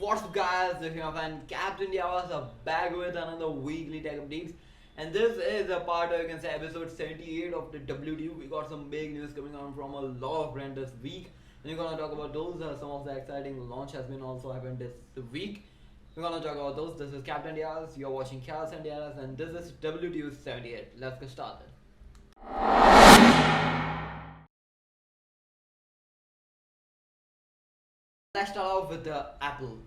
What's up guys, this is your fan Captain Diavas back with another weekly tech updates, and this is a part of, you can say, episode 78 of the WTU. We got some big news coming on from a lot of brands this week, and we're gonna talk about those. Some of the exciting launch has been also happened this week. We're gonna talk about those. This is Captain Diavas, you're watching Chaos and Diavas, and this is WTU 78. Let's get started. Let's start off with the Apple.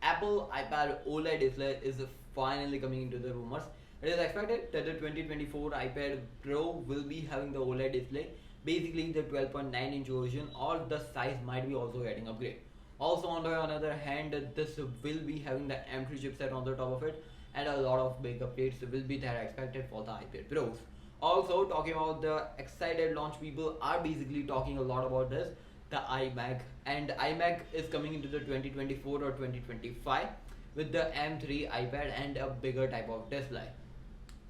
Apple iPad OLED display is finally coming into the rumors. It is expected that the 2024 iPad Pro will be having the OLED display, basically the 12.9-inch version, or the size might be also getting upgrade. Also, on the other hand, this will be having the M3 chipset on the top of it, and a lot of big updates will be there expected for the iPad Pros. Also, talking about the excited launch, people are basically talking a lot about this, the iMac, and iMac is coming into the 2024 or 2025 with the M3 iPad and a bigger type of display.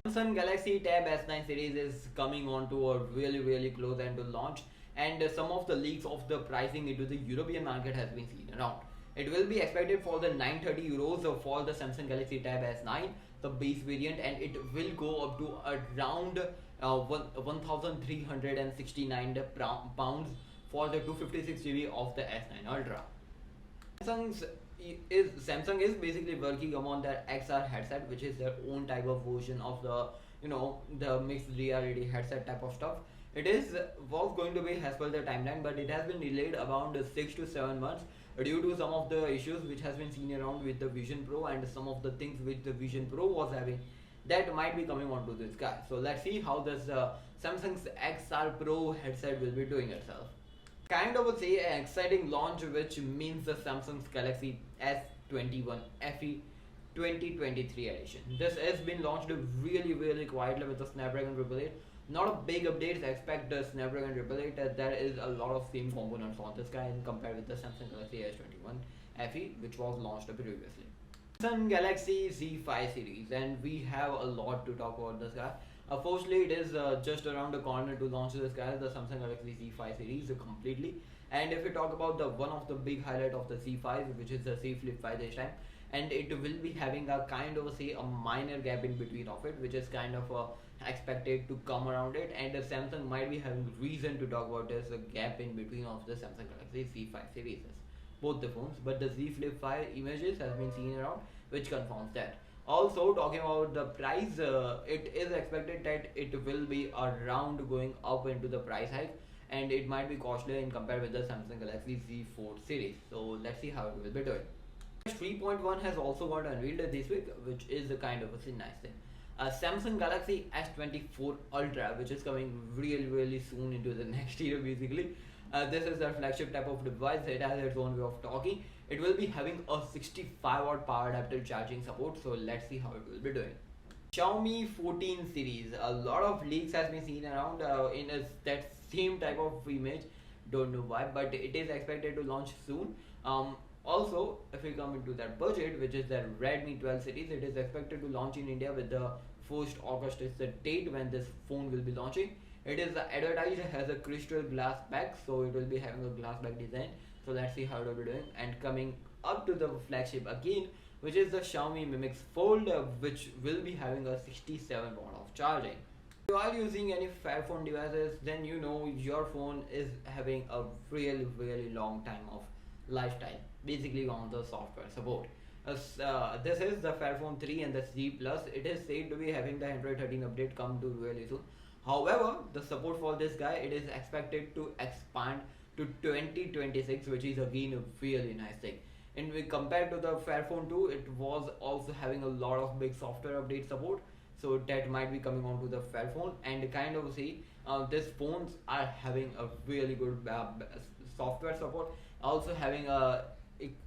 Samsung Galaxy Tab S9 series is coming on to a really close end to launch, and some of the leaks of the pricing into the European market has been seen around. It will be expected for the 930 euros for the Samsung Galaxy Tab S9, the base variant, and it will go up to around 1,369 pounds for the 256GB of the S9 Ultra. Samsung is basically working on their XR headset, which is their own type of version of the the mixed reality headset type of stuff. It was going to be as per the timeline, but it has been delayed around 6 to 7 months due to some of the issues which has been seen around with the Vision Pro and some of the things which the Vision Pro was having that might be coming onto this guy. So let's see how this Samsung's XR Pro headset will be doing itself. Kind of say an exciting launch, which means the Samsung's Galaxy S21 FE 2023 edition. This has been launched really quietly with the Snapdragon 888. Not a big updates. Expect the Snapdragon 888. There is a lot of same components on this guy compared with the Samsung Galaxy S21 FE, which was launched previously. Samsung Galaxy Z5 series, and we have a lot to talk about this guy. Firstly, it is just around the corner to launch this guy, the Samsung Galaxy Z5 series completely. And if we talk about the one of the big highlight of the Z5, which is the zFlip 5 this time, and it will be having a kind of a minor gap in between of it, which is kind of expected to come around it, and Samsung might be having reason to talk about this gap in between of the Samsung Galaxy Z5 series, both the phones. But the zFlip 5 images has been seen around, which confirms that. Also, talking about the price, it is expected that it will be around going up into the price hike, and it might be costlier in compared with the Samsung Galaxy Z4 series. So let's see how it will be doing. 3.1 has also got unveiled this week, which is a kind of a nice thing. Samsung Galaxy S24 Ultra, which is coming really soon into the next year basically. This is their flagship type of device. It has its own way of talking. It will be having a 65-watt power adapter charging support, so let's see how it will be doing. Xiaomi 14 series, a lot of leaks has been seen around in that same type of image. Don't know why, but it is expected to launch soon. Also, if we come into that budget, which is the Redmi 12 series, it is expected to launch in India with the 1st August is the date when this phone will be launching. It is advertised as a crystal glass back, so it will be having a glass back design. So let's see how it will be doing. And coming up to the flagship again, which is the Xiaomi Mi Mix Fold, which will be having a 67 watt of charging. If you are using any Fairphone devices, then you know your phone is having a really long time of lifetime, basically on the software support. This is the Fairphone 3 and the Z Plus. It is said to be having the Android 13 update come to really soon. However, the support for this guy, it is expected to expand to 2026, which is again a really nice thing. And we compared to the Fairphone 2, it was also having a lot of big software update support, so that might be coming on to the Fairphone. And kind of see these phones are having a really good software support, also having a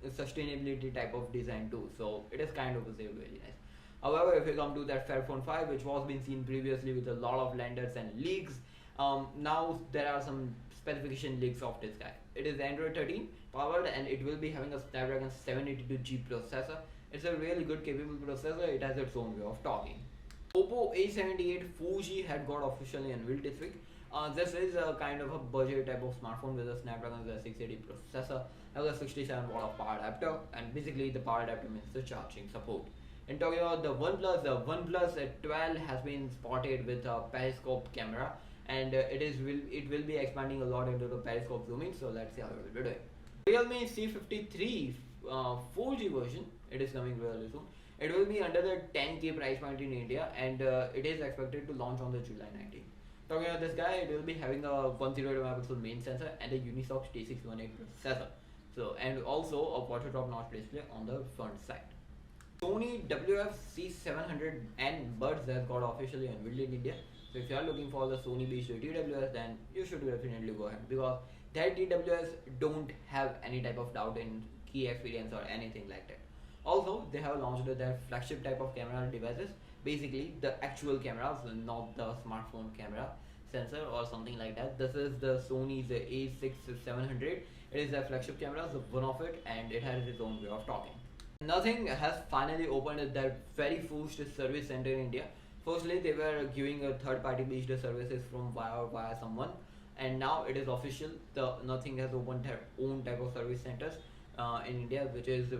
sustainability type of design too, so it is kind of really nice. However, if we come to that Fairphone 5, which was been seen previously with a lot of lenders and leaks, now there are some specification leaks of this guy. It is Android 13 powered, and it will be having a Snapdragon 782G processor. It's a really good capable processor. It has its own way of talking. Oppo A78 4G had got officially unveiled this week. This is a kind of a budget type of smartphone with a Snapdragon 680 processor, has a 67 watt of power adapter, and basically the power adapter means the charging support. In talking about the OnePlus 12 has been spotted with a periscope camera, and it will be expanding a lot into the periscope zooming. So let's see how it will be doing. Realme C53 4G version, it is coming really soon. It will be under the 10K price point in India, and it is expected to launch on the July 19th. Talking about this guy, it will be having a 108 megapixel main sensor and a Unisoc T618 processor. So, and also a water drop notch display on the front side. Sony WFC700N buds has got officially unveiled in India. So if you are looking for the Sony based TWS, then you should definitely go ahead, because that TWS don't have any type of doubt in key experience or anything like that. Also, they have launched their flagship type of camera devices, basically the actual cameras, not the smartphone camera sensor or something like that. This is the Sony's A6700. It is a flagship camera, so one of it, and it has its own way of talking. Nothing has finally opened their very first service center in India. Firstly, they were giving a third-party based services from via someone, and now it is official. The Nothing has opened their own type of service centers in India, which is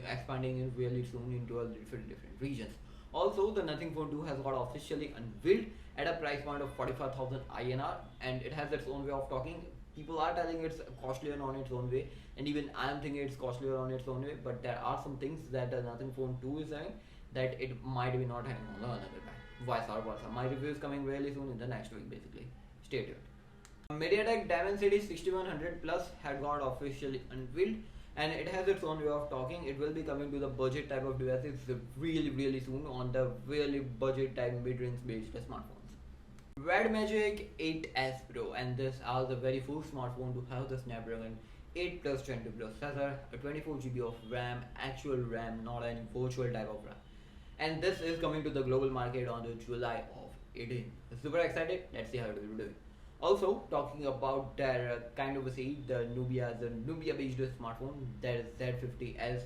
expanding in really soon into a different regions. Also, the Nothing Phone 2 has got officially unveiled at a price point of 45,000 INR, and it has its own way of talking. People are telling it's costlier on its own way, and even I am thinking it's costlier on its own way. But there are some things that the Nothing Phone 2 is having that it might be not having on the another guy. Vice versa. My review is coming really soon in the next week. Basically, stay tuned. Mediatek Dimensity 6100 Plus had got officially unveiled, and it has its own way of talking. It will be coming to the budget type of devices really soon on the really budget type mid-range based smartphones. Redmagic 8S Pro, and this are the very first smartphone to have the Snapdragon 8 plus Gen 2 processor, a 24 GB of RAM, actual RAM, not any virtual type of RAM. And this is coming to the global market on the July of 18. Super excited. Let's see how it will be doing. Also, talking about their kind of the Nubia based smartphone, that is Z50S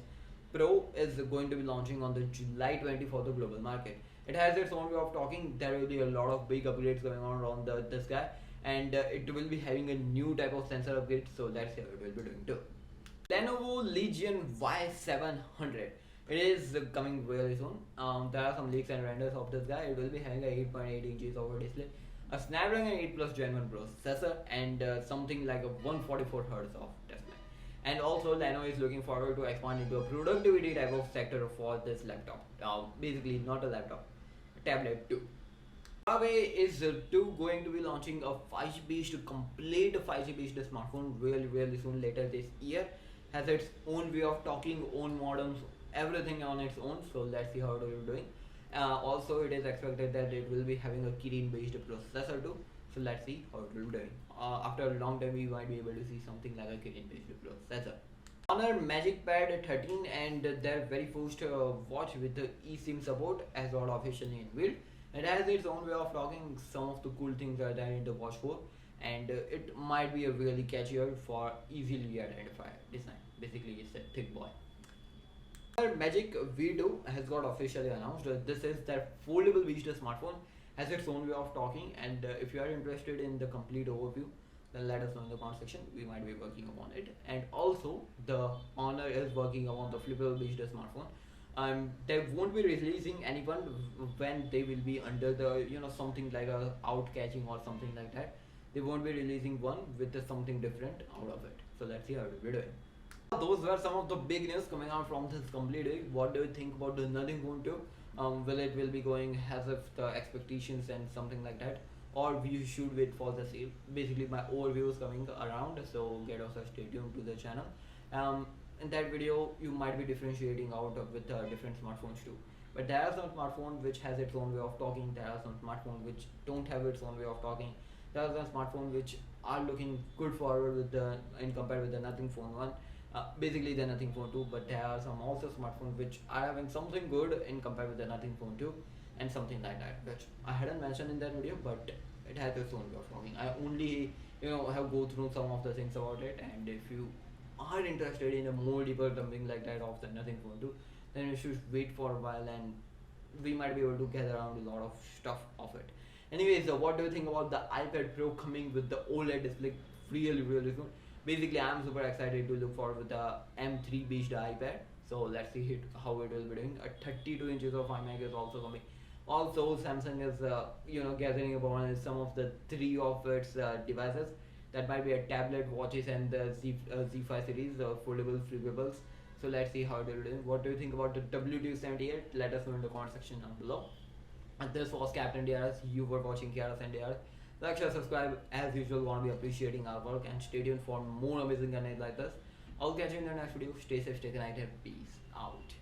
Pro is going to be launching on the July 20 for the global market. It has its own way of talking. There will be a lot of big upgrades going on around this guy, and it will be having a new type of sensor upgrade. So let's see how it will be doing too. Lenovo Legion Y700. It is coming really soon. There are some leaks and renders of this guy. It will be having a 8.8 inches of a display, a Snapdragon 8 plus Gen 1 processor, and something like a 144 Hz of display. And also, Lenovo is looking forward to expand into a productivity type of sector for this laptop. Basically, not a laptop, a tablet too. Huawei is going to be launching a 5G based complete 5G based smartphone really soon, later this year. Has its own way of talking, own modems, everything on its own. So let's see how it will be doing. Also, it is expected that it will be having a Kirin based processor too. So let's see how it will be doing. After a long time, we might be able to see something like a Kirin based processor. Honor Magic Pad 13 and their very first watch with the eSIM support has got officially unveiled. It has its own way of talking. Some of the cool things are there in the watch 4, and it might be a really catchier for easily identify design. Basically, it's a thick boy. Magic V2 has got officially announced. This is their foldable based smartphone, has its own way of talking, and if you are interested in the complete overview, then let us know in the comment section. We might be working upon it. And also, the Honor is working on the flippable based smartphone. They won't be releasing anyone when they will be under the something like a out catching or something like that. They won't be releasing one with something different out of it. So let's see how it will be doing. Those were some of the big news coming out from this complete week. What do you think about the Nothing Phone 2? Will it be going as if the expectations and something like that, or we should wait for the sale? Basically, my overview is coming around, so get also stay tuned to the channel. In that video, you might be differentiating out with different smartphones too. But there are some smartphones which has its own way of talking. There are some smartphones which don't have its own way of talking. There are some smartphones which are looking good forward with in compared with the Nothing Phone 1. Basically the Nothing Phone 2, but there are some also smartphones which are having something good in compared with the Nothing Phone 2 and something like that, which I hadn't mentioned in that video, but it has its own way of talking. I only have go through some of the things about it, and if you are interested in a more deeper something like that of the Nothing Phone 2, then you should wait for a while, and we might be able to gather around a lot of stuff of it. Anyways, what do you think about the iPad Pro coming with the OLED display really soon? Basically, I'm super excited to look forward with the M3 based iPad. So let's see how it will be doing. A 32 inches of iMac is also coming. Also, Samsung is gathering upon some of the three of its devices. That might be a tablet, watches, and the Z5 series, foldable flippables. So let's see how it will do. What do you think about the WTU78? Let us know in the comment section down below. And this was Captain DRS. You were watching KRS and DRS. Like, share, subscribe. As usual, want to be appreciating our work, and stay tuned for more amazing content like this. I'll catch you in the next video. Stay safe, stay connected. Peace out.